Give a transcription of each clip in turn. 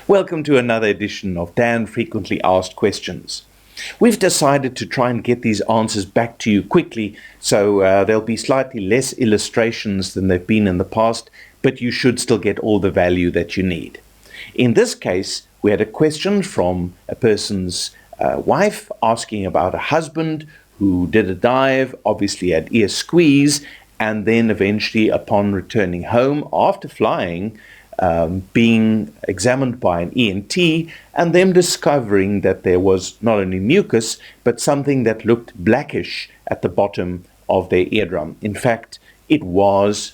Welcome to another edition of Dan Frequently Asked Questions. We've decided to try and get these answers back to you quickly, so there'll be slightly less illustrations than they've been in the past, but you should still get all the value that you need. In this case, we had a question from a person's wife asking about a husband who did a dive, obviously had ear squeeze, and then eventually upon returning home after flying, being examined by an ENT and them discovering that there was not only mucus but something that looked blackish at the bottom of their eardrum. In fact, it was,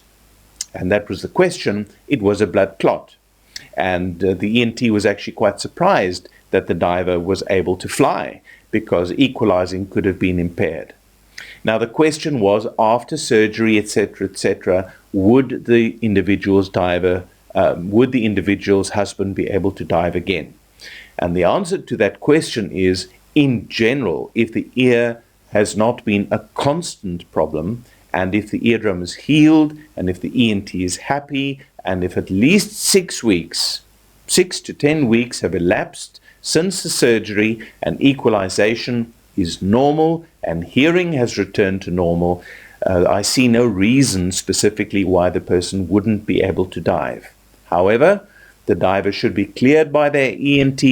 and that was the question, it was a blood clot. And the ENT was actually quite surprised that the diver was able to fly because equalizing could have been impaired. Now the question was, after surgery, etc., would the individual's husband be able to dive again? And the answer to that question is, in general, if the ear has not been a constant problem, and if the eardrum is healed, and if the ENT is happy, and if at least 6 to 10 weeks have elapsed since the surgery and equalization is normal and hearing has returned to normal, I see no reason specifically why the person wouldn't be able to dive. However, the diver should be cleared by their ENT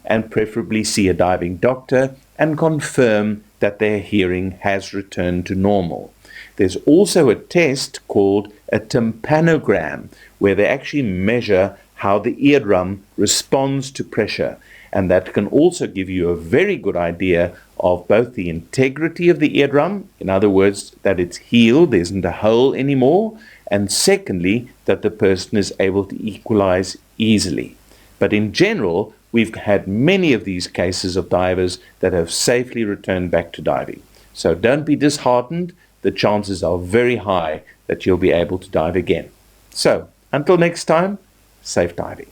and preferably see a diving doctor and confirm that their hearing has returned to normal. There's also a test called a tympanogram where they actually measure how the eardrum responds to pressure, and that can also give you a very good idea of both the integrity of the eardrum, in other words, that it's healed, there isn't a hole anymore, and secondly, that the person is able to equalize easily. But in general, we've had many of these cases of divers that have safely returned back to diving. So don't be disheartened. The chances are very high that you'll be able to dive again. So, until next time, safe diving.